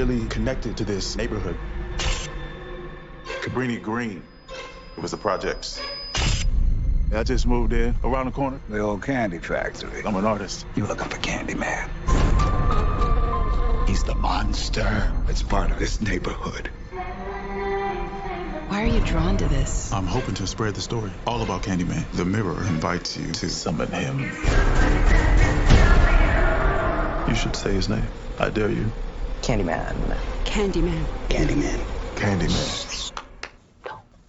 really connected to this neighborhood. Cabrini Green. It was the projects. I just moved in around the corner. The old candy factory. I'm an artist. You looking for Candyman? He's the monster that's part of this neighborhood. Why are you drawn to this? I'm hoping to spread the story all about Candyman. The mirror invites you to summon him. You should say his name. I dare you. Candyman. Candyman. Candyman. Candyman.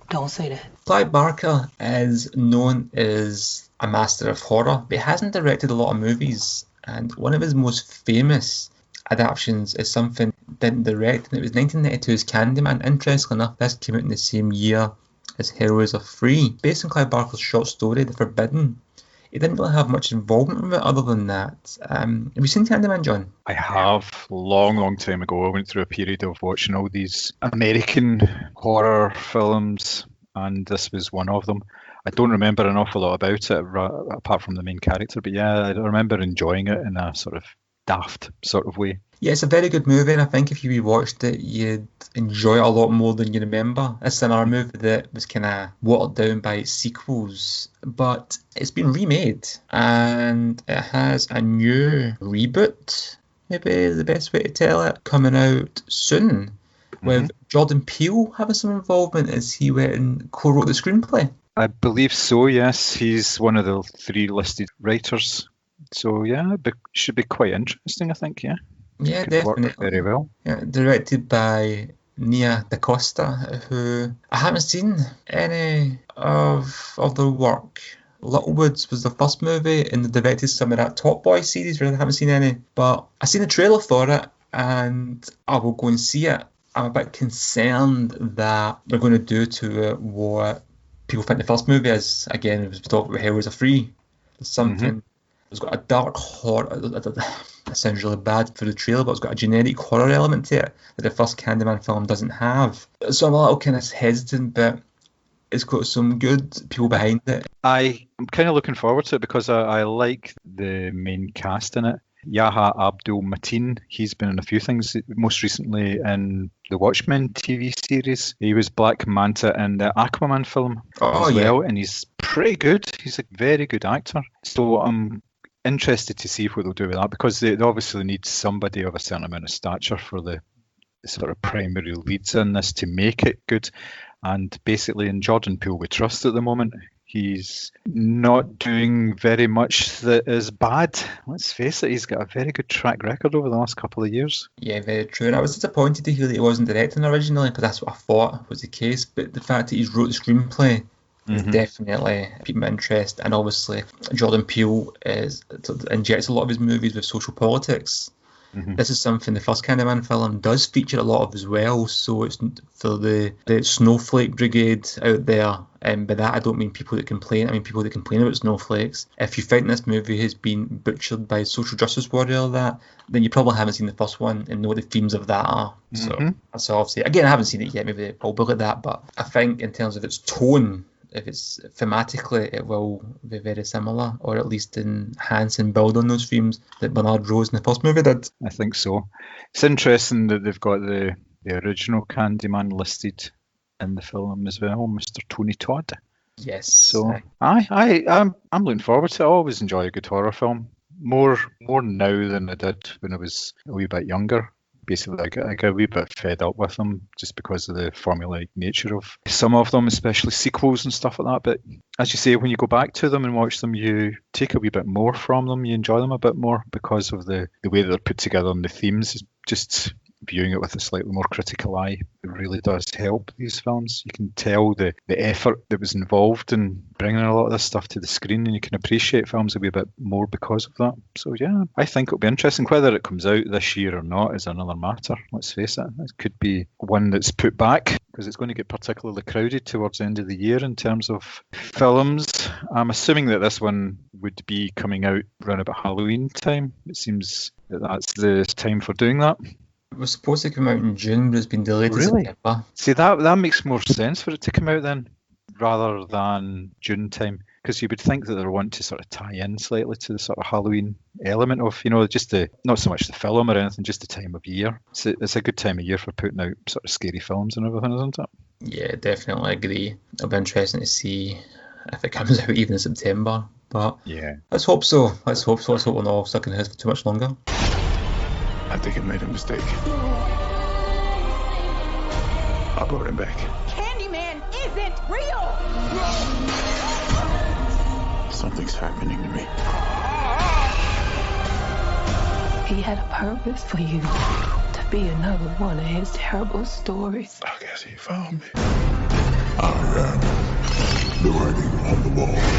Don't say that. Clive Barker is known as a master of horror, but he hasn't directed a lot of movies, and one of his most famous adaptations is something he didn't direct, and it was 1992's Candyman. Interestingly enough, this came out in the same year as Heroes Are Free. Based on Clive Barker's short story, The Forbidden, he didn't really have much involvement with it other than that. Have you seen Candyman, John? I have. Long time ago, I went through a period of watching all these American horror films, and this was one of them. I don't remember an awful lot about it, apart from the main character, but yeah, I remember enjoying it in a sort of daft sort of way. Yeah, it's a very good movie, and I think if you rewatched it, you'd enjoy it a lot more than you remember. It's another movie that was kind of watered down by its sequels, but it's been remade, and it has a new reboot, maybe the best way to tell it, coming out soon, with Jordan Peele having some involvement as he went and co-wrote the screenplay. I believe so, yes. He's one of the 3 listed writers. So yeah, it should be quite interesting, I think, yeah. Yeah, Could definitely. work very well. Yeah, directed by Nia DaCosta, who I haven't seen any of their work. Little Woods was the first movie, and they directed some of that Top Boy series, where I haven't seen any. But I seen the trailer for it, and I will go and see it. I'm a bit concerned that they're going to do to it what people think the first movie is. Again, it was talked about Heroes Are Free. There's something. It's got a dark horror. That sounds really bad for the trailer, but it's got a generic horror element to it that the first Candyman film doesn't have. So I'm a little kind of hesitant, but it's got some good people behind it. I'm kind of looking forward to it because I like the main cast in it. Yahya Abdul-Mateen, he's been in a few things, most recently in the Watchmen TV series. He was Black Manta in the Aquaman film as well, and he's pretty good. He's a very good actor. So I'm interested to see what they'll do with that, because they obviously need somebody of a certain amount of stature for the sort of primary leads in this to make it good. And basically in Jordan Peele we trust at the moment. He's not doing very much that is bad. Let's face it, he's got a very good track record over the last couple of years. Yeah, very true. And I was disappointed to hear that he wasn't directing originally, because that's what I thought was the case. But the fact that he's wrote the screenplay is definitely piqued my interest. And obviously, Jordan Peele injects a lot of his movies with social politics. This is something the first Candyman film does feature a lot of as well. So it's for the snowflake brigade out there. And by that I don't mean people that complain. I mean people that complain about snowflakes. If you think this movie has been butchered by social justice warrior, then you probably haven't seen the first one and know what the themes of that are. So that's all I'll say. Again, I haven't seen it yet. Maybe I'll look at that. But I think in terms of its tone, if it's thematically, it will be very similar, or at least enhance and build on those themes that Bernard Rose in the first movie did. I think so. It's interesting that they've got the original Candyman listed in the film as well, Mr. Tony Todd. Yes. So I'm looking forward to it. I always enjoy a good horror film. More now than I did when I was a wee bit younger. Basically, I get a wee bit fed up with them just because of the formulaic nature of some of them, especially sequels and stuff like that. But as you say, when you go back to them and watch them, you take a wee bit more from them. You enjoy them a bit more because of the way that they're put together and the themes. Just viewing it with a slightly more critical eye, it really does help these films. You can tell the effort that was involved in bringing a lot of this stuff to the screen, and you can appreciate films a wee bit more because of that. So yeah, I think it'll be interesting. Whether it comes out this year or not is another matter. Let's face it. It could be one that's put back because it's going to get particularly crowded towards the end of the year in terms of films. I'm assuming that this one would be coming out around about Halloween time. It seems that that's the time for doing that. It was supposed to come out in June, but it's been delayed to September. See, that makes more sense for it to come out then, rather than June time. because you would think that they want to sort of tie in slightly to the sort of Halloween element of, you know, just the, not so much the film or anything, just the time of year. It's a good time of year for putting out sort of scary films and everything, isn't it? Yeah, definitely agree. It'll be interesting to see if it comes out even in September. But yeah, let's hope so. Let's hope we're not stuck in the house for too much longer. I think I made a mistake. I brought him back. Candyman isn't real! Something's happening to me. He had a purpose for you. To be another one of his terrible stories. I guess he found me. I am the writing on the wall.